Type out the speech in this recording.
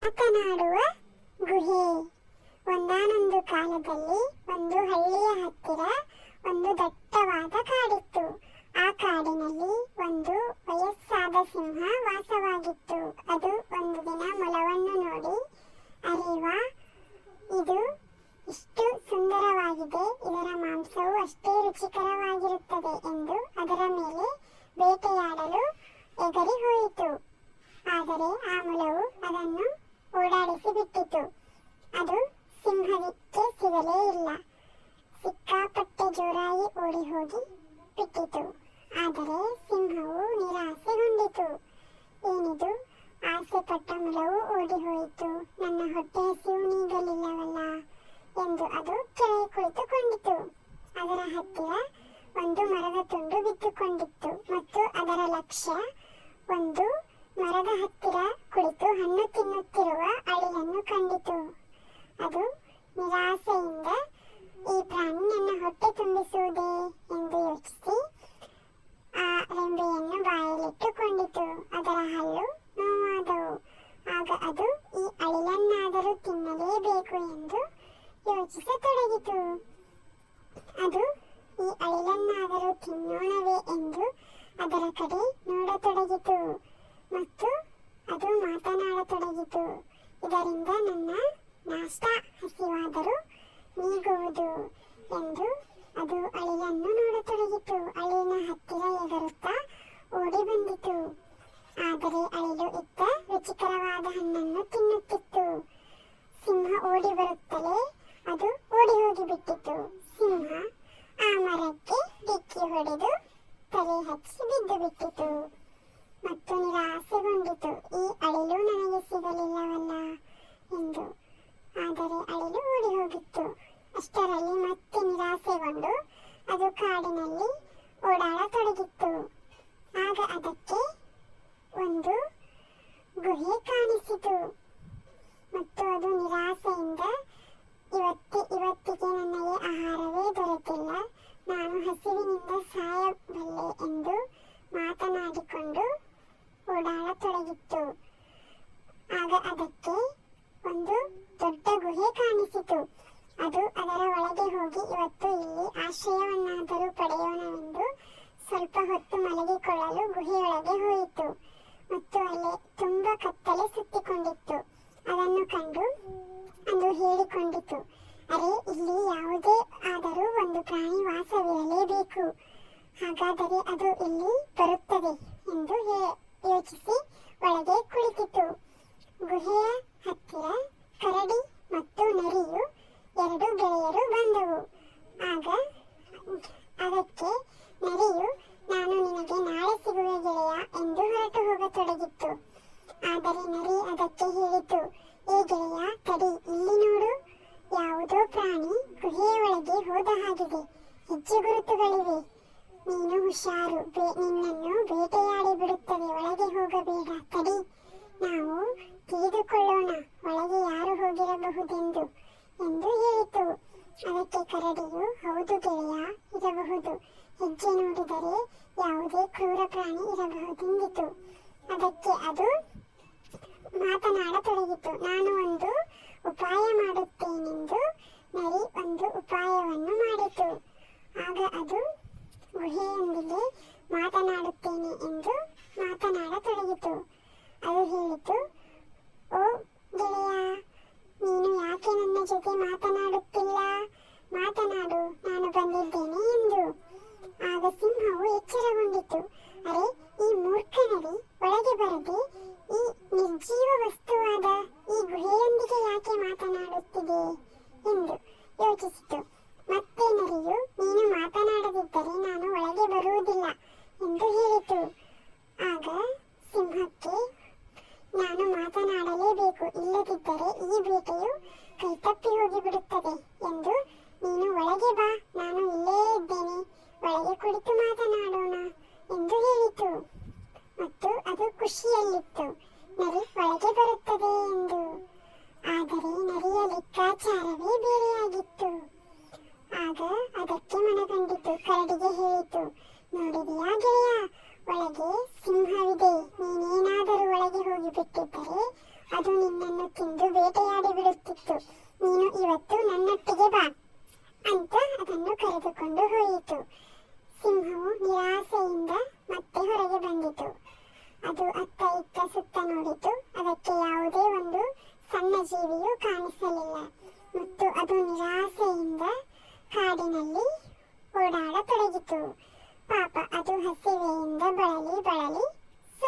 ಮಾತನಾಡುವ ಗುಹೆ. ಒಂದಾನೊಂದು ಕಾಲದಲ್ಲಿ ಒಂದು ಹಳ್ಳಿಯ ಹತ್ತಿರ ಒಂದು ದಟ್ಟವಾದ ಕಾಡಿತ್ತು. ಆ ಕಾಡಿನಲ್ಲಿ ಒಂದು ವಯಸ್ಸಾದ ಸಿಂಹ ವಾಸವಾಗಿತ್ತು. ಅದು ಒಂದು ದಿನ ಮೊಲವನ್ನು ನೋಡಿ, ಅರೆ ವಾ, ಇದು ಇಷ್ಟು ಸುಂದರವಾಗಿದೆ, ಇದರ ಮಾಂಸವು ಅಷ್ಟೇ ರುಚಿಕರವಾಗಿರುತ್ತದೆ ಎಂದು ಅದರ ಮೇಲೆ ಬೇಟೆಯಾಡಲು ಎಗರಿ ಹೋಯಿತು. ಆದರೆ ಆ ಮೊಲವು ಅದನ್ನು ಓಡಾಡಿಸಿ ಬಿಟ್ಟಿತು. ಅದು ಸಿಂಹಕ್ಕೆ ಸಿಗಲೇ ಇಲ್ಲ. ಸಿಕ್ಕಾಪಟ್ಟೆ ಜೋರಾಗಿ ಓಡಿ ಹೋಗಿ ಬಿಟ್ಟಿತು. ಆದರೆ ಸಿಂಹವು ನಿರಾಸೆಗೊಂಡಿತು. ಏನಿದು, ಆಸೆ ಪಟ್ಟ ಮೊಲವು ಓಡಿ ಹೋಯಿತು, ನನ್ನ ಹೊಟ್ಟೆ ಹಸಿವು ನೀಗಲಿಲ್ಲವಲ್ಲ ಎಂದು ಅದು ಕೆಳಗೆ ಕುಳಿತುಕೊಂಡಿತು. ಅದರ ಹತ್ತಿರ ಒಂದು ಮರದ ತುಂಡು ಬಿದ್ದುಕೊಂಡಿತ್ತು ಮತ್ತು ಅದರ ಲಕ್ಷ್ಯ ಒಂದು ಮರದ ಹತ್ತಿರ ಕುಳಿತು ಹಣ್ಣು ತಿನ್ನುತ್ತಿರುವ ಅಳಿಲನ್ನು ಕಂಡಿತು. ಅದು ನಿರಾಸೆಯಿಂದ ಈ ಪ್ರಾಣಿ ನನ್ನ ಹೊಟ್ಟೆ ತುಂಬಿಸುವುದೇ ಎಂದು ಯೋಚಿಸಿ ಆ ರೆಂಬೆಯನ್ನು ಬಾಯಲ್ಲಿಟ್ಟುಕೊಂಡಿತು. ಅದರ ಹಲ್ಲು ನೋವಾದವು. ಆಗ ಅದು ಈ ಅಳಿಲನ್ನಾದರೂ ತಿನ್ನಲೇಬೇಕು ಎಂದು ಯೋಚಿಸತೊಡಗಿತು. ಅದು ಈ ಅಳಿಲನ್ನಾದರೂ ತಿನ್ನೋಣವೇ ಎಂದು ಅದರ ಕಡೆ ನೋಡತೊಡಗಿತು ಮತ್ತು ಅದು ಮಾತನಾಡತೊಡಗಿತು. ಇದರಿಂದ ನನ್ನ ನಾಷ್ಟ ಹಸಿವಾದರೂ ನೀಗುವುದು ಎಂದು ಅದು ಅಳಿಲನ್ನು ನೋಡತೊಡಗಿತು. ಅಳಿಲಿನ ಹತ್ತಿರ ಎಗರುತ್ತಾ ಓಡಿ ಬಂದಿತು. ಆದರೆ ಅಳಿಲು ಇತ್ತ ರುಚಿಕರವಾದ ಹಣ್ಣನ್ನು ತಿನ್ನುತ್ತಿತ್ತು. ಸಿಂಹ ಓಡಿ ಬರುತ್ತಲೇ ಅದು ಓಡಿ ಹೋಗಿಬಿಟ್ಟಿತು. ಸಿಂಹ ಆ ಮರಕ್ಕೆ ಡಿಕ್ಕಿ ಹೊಡೆದು ತಲೆ ಹಚ್ಚಿ ಬಿದ್ದು ಬಿಟ್ಟಿತು ಮತ್ತು ನಿರಾಸೆಗೊಂಡಿತು. ಈ ಅಳಿಲು ನನಗೆ ಸಿಗಲಿಲ್ಲವಲ್ಲ ಎಂದು. ಆದರೆ ಅಳಿಲು ಓಡಿ ಹೋಗಿತ್ತು. ಅಷ್ಟರಲ್ಲಿ ಮತ್ತೆ ನಿರಾಸೆಗೊಂಡು ಅದು ಕಾಡಿನಲ್ಲಿ ಓಡಾಡತೊಡಗಿತ್ತು. ಆಗ ಅದಕ್ಕೆ ಒಂದು ಗುಹೆ ಕಾಣಿಸಿತು ಮತ್ತು ಅದು ನಿರಾಸೆಯಿಂದ ಇವತ್ತಿಗೆ ನನಗೆ ಆಹಾರವೇ ದೊರೆತಿಲ್ಲ, ನಾನು ಹಸಿವಿನಿಂದ ಸಾಯಬಲ್ಲೆ ಎಂದು ಮಾತನಾಡಿಕೊಂಡು ಓಡಾಡತೊಡಗಿತ್ತು. ಆಗ ಅದಕ್ಕೆ ಒಂದು ದೊಡ್ಡ ಗುಹೆ ಕಾಣಿಸಿತು. ಅದು ಅದರ ಒಳಗೆ ಹೋಗಿ ಇವತ್ತು ಇಲ್ಲಿ ಆಶ್ರಯವನ್ನಾದರೂ ಪಡೆಯೋಣವೆಂದು ಸ್ವಲ್ಪ ಹೊತ್ತು ಮಲಗಿಕೊಳ್ಳಲು ಗುಹೆಯೊಳಗೆ ಹೋಯಿತು ಮತ್ತು ಅಲ್ಲಿ ತುಂಬಾ ಕತ್ತಲೆ ಸುತ್ತಿಕೊಂಡಿತ್ತು. ಅದನ್ನು ಕಂಡು ಅದು ಹೇಳಿಕೊಂಡಿತು, ಅರೆ, ಇಲ್ಲಿ ಯಾವುದೇ ಆದರೂ ಒಂದು ಪ್ರಾಣಿ ವಾಸವಿರಲೇಬೇಕು, ಹಾಗಾದರೆ ಅದು ಇಲ್ಲಿ ಬರುತ್ತದೆ ಎಂದು ಯೋಚಿಸಿ ಒಳಗೆ ಕುಳಿತಿತು. ಗುಹೆಯ ಹತ್ತಿರ ಕರಡಿ ಮತ್ತು ನರಿಯು ಎರಡು ಗೆಳೆಯರು ಬಂದವು. ಆಗ ಅದಕ್ಕೆ ನರಿಯು, ನಾನು ನಿನಗೆ ನಾಳೆ ಸಿಗುವೆ ಗೆಳೆಯ ಎಂದು ಹೊರಟು ಹೋಗತೊಡಗಿತ್ತು. ಆದರೆ ನರಿ ಅದಕ್ಕೆ ಹೇಳಿತು, ಏ ಗೆಳೆಯ, ತಡಿ, ಇಲ್ಲಿ ನೋಡು, ಯಾವುದೋ ಪ್ರಾಣಿ ಗುಹೆಯ ಒಳಗೆ ಹೋದ ಹಾಗಿದೆ, ಹೆಜ್ಜೆ ಗುರುತುಗಳಿವೆ, ನೀನು ಹುಷಾರು, ನಿನ್ನನ್ನು ಬೇಟೆಯಾಡಿ ಬಿಡುತ್ತದೆ, ಒಳಗೆ ಹೋಗಬೇಡ, ತಡಿ, ನಾವು ತಿಳಿದುಕೊಳ್ಳೋಣ ಒಳಗೆ ಯಾರು ಹೋಗಿರಬಹುದೆಂದು ಎಂದು ಹೇಳಿತು. ಅದಕ್ಕೆ ಕರಡಿಯು, ಹೌದು ಗೆಳೆಯ, ಇರಬಹುದು, ಹೆಜ್ಜೆ ನೋಡಿದರೆ ಯಾವುದೇ ಕ್ರೂರ ಪ್ರಾಣಿ ಇರಬಹುದೆಂದಿತು. ಅದಕ್ಕೆ ಅದು ಮಾತನಾಡತೊಡಗಿತು. ನಾನು ಒಂದು ಉಪಾಯ ಮಾಡುತ್ತೇನೆಂದು ನರಿ ಒಂದು ಉಪಾಯವನ್ನು ಮಾಡಿತು. ಆಗ ಅದು ಗುಹೆಯೊಂದಿಗೆ ಮಾತನಾಡುತ್ತೇನೆ ಎಂದು ಮಾತನಾಡತೊಡಗಿತು. ಅದು ಹೇಳಿತು, ಓ ಗೆಳೆಯ, ನೀನು ಯಾಕೆ ನನ್ನ ಜೊತೆ ಮಾತನಾಡುತ್ತಿಲ್ಲ, ಮಾತನಾಡು, ನಾನು ಬಂದಿದ್ದೇನೆ ಎಂದು. ಆಗ ಸಿಂಹವು ಎಚ್ಚರಗೊಂಡಿತು, ಅರೆ, ಈ ಮೂರ್ಖ ನರಿ ಒಳಗೆ ಬರದೆ ಈ ನಿರ್ಜೀವ ವಸ್ತುವಾದ ಈ ಗುಹೆಯೊಂದಿಗೆ ಯಾಕೆ ಮಾತನಾಡುತ್ತಿದೆ ಎಂದು ಯೋಚಿಸಿತು. ಮತ್ತೆ ನರಿಯು, ನೀನು ಮಾತನಾಡದಿದ್ದರೆ ನಾನು ಒಳಗೆ ಬರುವುದಿಲ್ಲ ಎಂದು ಹೇಳಿತು. ಆಗ ಸಿಂಹಕ್ಕೆ, ನಾನು ಮಾತನಾಡಲೇಬೇಕು, ಇಲ್ಲದಿದ್ದರೆ ಈ ಬೇಟೆಯು ಕೈತಪ್ಪಿ ಹೋಗಿಬಿಡುತ್ತದೆ ಎಂದು, ನೀನು ಒಳಗೆ ಬಾ, ನಾನು ಇಲ್ಲೇ ಇದ್ದೇನೆ, ಒಳಗೆ ಕುಳಿತು ಮಾತನಾಡೋಣ ಎಂದು ಹೇಳಿತು. ಮತ್ತು ಅದು ಖುಷಿಯಲ್ಲಿತ್ತು ನರಿ ಒಳಗೆ ಬರುತ್ತದೆ ಎಂದು. ಆದರೆ ನರಿಯ ಲೆಕ್ಕಾಚಾರವೇ ಬೇರೆಯಾಗಿತ್ತು. ಆಗ ಅದಕ್ಕೆ ಮನಗಂಡಿತು. ಕರಡಿಗೆ ಹೇಳಿತು, ನೋಡಿದೆಯಾ ಗೆಳೆಯ, ಒಳಗೆ ಸಿಂಹವಿದೆ, ನೀನೇನಾದರೂ ಒಳಗೆ ಹೋಗಿಬಿಟ್ಟಿದ್ದರೆ ಅದು ನಿನ್ನ ನಿನ್ನನ್ನು ತಿಂದು ಬೇಟೆಯಾಡಿ ಬಿಡುತ್ತಿತ್ತು. ನೀನು ಇವತ್ತು ನನ್ನೊಟ್ಟಿಗೆ ಬಾ ಅಂತ ಅದನ್ನು ಕರೆದುಕೊಂಡು ಹೋಯಿತು. ಸಿಂಹವು ನಿರಾಸೆಯಿಂದ ಮತ್ತೆ ಹೊರಗೆ ಬಂದಿತು. ಅದು ಅತ್ತ ಇತ್ತ ಸುತ್ತ ನೋಡಿತು. ಅದಕ್ಕೆ ಯಾವುದೇ ಒಂದು ಸಣ್ಣ ಜೀವಿಯೂ ಕಾಣಿಸಲಿಲ್ಲ ಮತ್ತು ಅದು ನಿರಾಸೆಯಿಂದ ಕಾಡಿನಲ್ಲಿ ಓಡಾಡತೊಡಗಿತು. ಪಾಪ, ಅದು ಹಸಿವೆಯಿಂದ ಬಳಲಿ